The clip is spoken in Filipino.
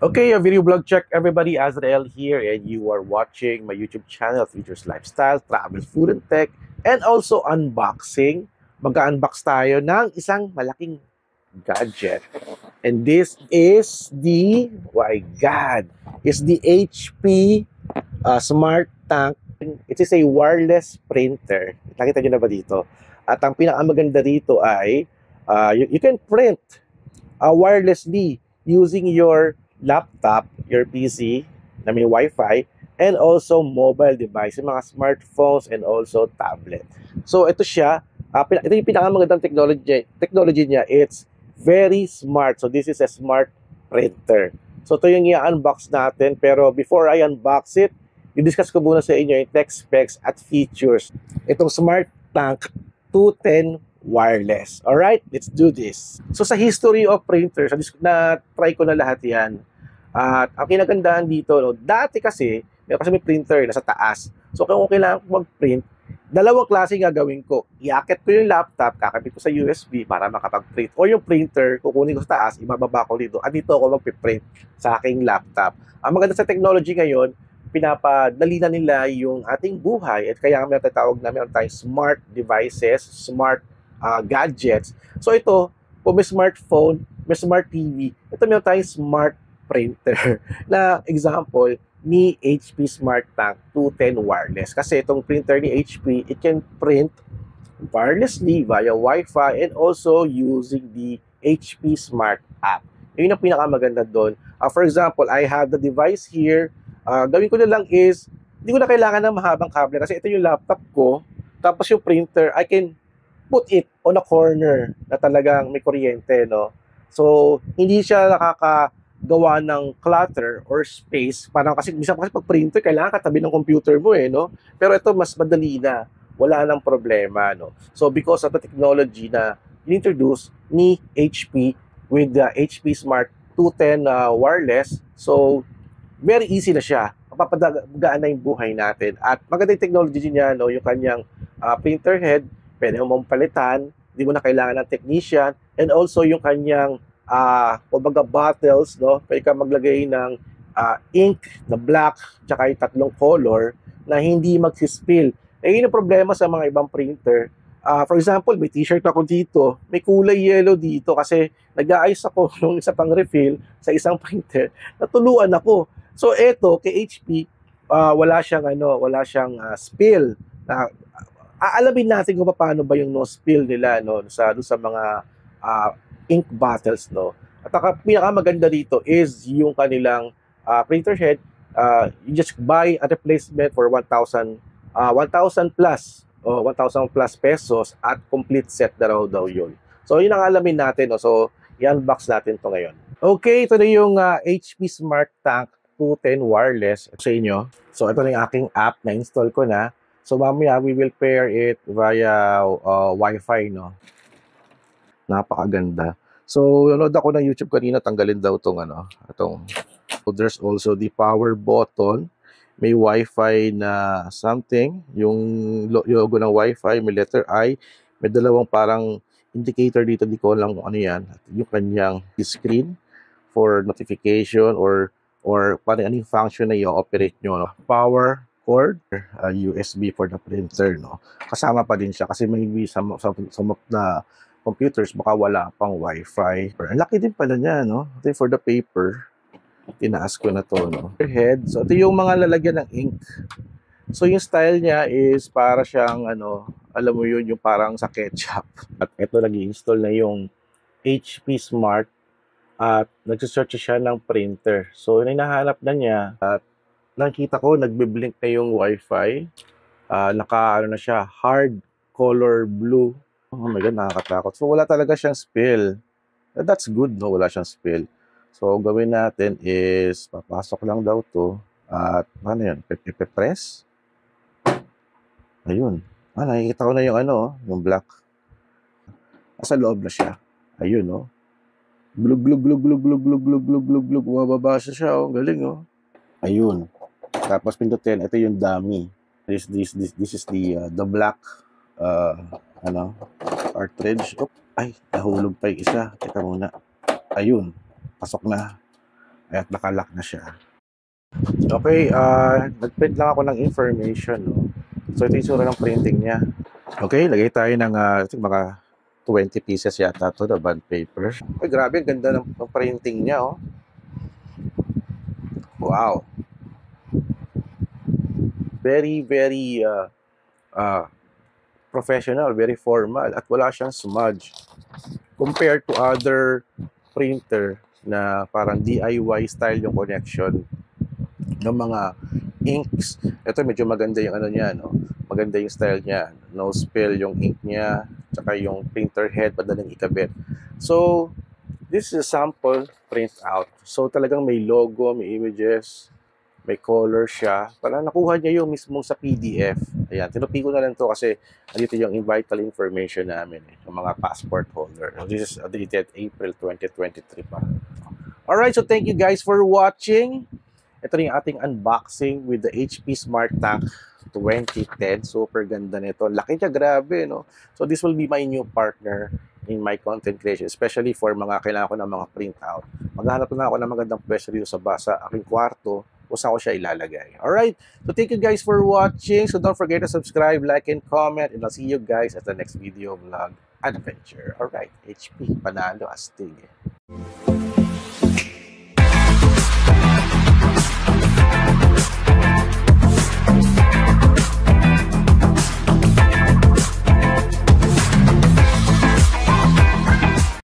Okay, a video blog check everybody. Azrael here, and you are watching my YouTube channel, Features Lifestyle, Travel, Food and Tech, and also unboxing. Mag-unbox tayo ng isang malaking gadget. And this is the, my God, is the HP Smart Tank. It is a wireless printer. Nakita nyo na ba dito? At ang pinakamaganda dito ay you can print wirelessly using your laptop, your PC na may Wi-Fi, and also mobile device, yung mga smartphones and also tablet. So ito siya, ito yung pinakamagandang technology niya. It's very smart. So this is a smart printer. So ito yung i-unbox natin, pero before I unbox it, i-discuss ko muna sa inyo yung tech specs at features. Itong Smart Tank 210 wireless. Alright, let's do this. So sa history of printers, na-try ko na lahat yan. At ang kinagandahan dito, no, dati kasi may printer na sa taas. So kung kailangan ko mag-print, dalawang klase gagawin ko. Iakit ko yung laptop, kakabit ko sa USB para makapag-print. O yung printer, kukunin ko sa taas, ibababa ko dito. At dito ako mag-print sa aking laptop. Ang maganda sa technology ngayon, pinapadali na nila yung ating buhay. At kaya may tatawag na meron tayong smart devices, smart gadgets. So ito, kung may smartphone, may smart TV, ito meron tayong smart printer na example ni HP Smart Tank 210 wireless. Kasi itong printer ni HP, it can print wirelessly via Wi-Fi and also using the HP Smart app. Yun ang pinakamaganda doon. For example, I have the device here. Gawin ko na lang is, hindi ko na kailangan ng mahabang kable kasi ito yung laptop ko. Tapos yung printer, I can put it on a corner na talagang may kuryente, no? So, hindi siya nakakagawa ng clutter or space. Parang kasi, minsan kasi pag printer, kailangan katabi ng computer mo, no? Pero ito, mas madali na. Wala nang problema, no? So, because of the technology na introduce ni HP with the HP Smart 210 wireless, so, very easy na siya. Mapapagaan na yung buhay natin. At maganda yung technology niya, no? Yung kanyang printer head, pwede mo palitan, hindi mo na kailangan ng technician, and also yung kanyang kumbaga bottles, no? Pwede ka maglagay ng ink na black, tsaka yung tatlong color na hindi magsispill. Eh, yun ang problema sa mga ibang printer. For example, may t-shirt ako dito, may kulay yellow dito kasi nag-aayos ako nung isa pang refill sa isang printer, natuluan ako. So eto, kay HP, wala siyang spill. Aalamin natin kung paano ba yung no spill nila, no, sa mga ink bottles, no. At ang pinakamaganda dito is yung kanilang printer head. You just buy a replacement for 1,000 plus o 1,000 plus pesos at complete set na raw daw yun. So yun ang alamin natin, no. So i-unbox natin to ngayon. Okay, ito na yung HP Smart Tank 210 wireless sa inyo. So ito na yung aking app na install ko na. So mamaya we will pair it via Wi-Fi, no. Napakaganda. So nanood ako ng YouTube kanina, tanggalin daw tong So there's also the power button. May Wi-Fi na something, yung logo ng Wi-Fi, may letter I, may dalawang parang indicator dito, di ko lang kung ano yan. At yung kanyang screen for notification or parang anong function na i-operate nyo, no? Power cord, USB for the printer, no. Kasama pa din siya kasi may some of the computers baka wala pang Wi-Fi. Ang laki din pala niya, no. Ito for the paper. Tinaas ko na to, no. Head. So ito yung mga lalagyan ng ink. So yung style niya is para siyang alam mo yun, yung parang sa ketchup. At ito nag-i-install na yung HP Smart at nagsisearch siya ng printer. So yun yung hinahanap na niya at nakita ko, nagbe-blink na yung Wi-Fi. Na siya, hard color blue. Oh my God, nakakatakot. So, wala talaga siyang spill. That's good, no? Wala siyang spill. So, gawin natin is, papasok lang daw to. At, ano yun? Press. Ayun. Nakikita ko na yung yung black. Nasa loob na siya. Ayun, no? Glug, glug, glug, glug, glug, glug, glug, glug, glug, glug. Bumababa siya, oh. Galing, oh. Ayun. Tapos pindutin, ito yung dummy. This is the black cartridge. Ay, nahulog pa yung isa. Teka muna. Ayun, pasok na. At nakalock na siya. Okay, nag-print lang ako ng information, no? So, ito yung sura ng printing niya. Okay, lagay tayo ng I think mga 20 pieces yata to the bond paper. Ay, grabe, ang ganda ng printing niya, oh. Wow. Very, very professional, very formal, at wala siyang smudge. Compared to other printer na parang DIY style yung connection ng mga inks. Ito medyo maganda yung ano niya, no? Maganda yung style niya. No spill yung ink niya, tsaka yung printer head, madaling ikabit. So, this is a sample print out. So, talagang may logo, may images, may color siya. Parang nakuha niya yung mismong sa PDF. Ayan, tinupi ko na lang to kasi dito yung vital information namin, yung mga passport holder. This is dated April 2023 pa. Alright, so thank you guys for watching. Ito rin yung ating unboxing with the HP Smart Tank 2010. Super ganda nito. Laki niya, grabe, no? So this will be my new partner in my content creation, especially for mga kailangan ko ng mga printout. Maghanap na ako ng magandang pwesto dito sa aking kwarto kung saan ko siya ilalagay. Alright? So thank you guys for watching. So don't forget to subscribe, like, and comment. And I'll see you guys at the next video vlog adventure. Alright, HP, panalo, astig.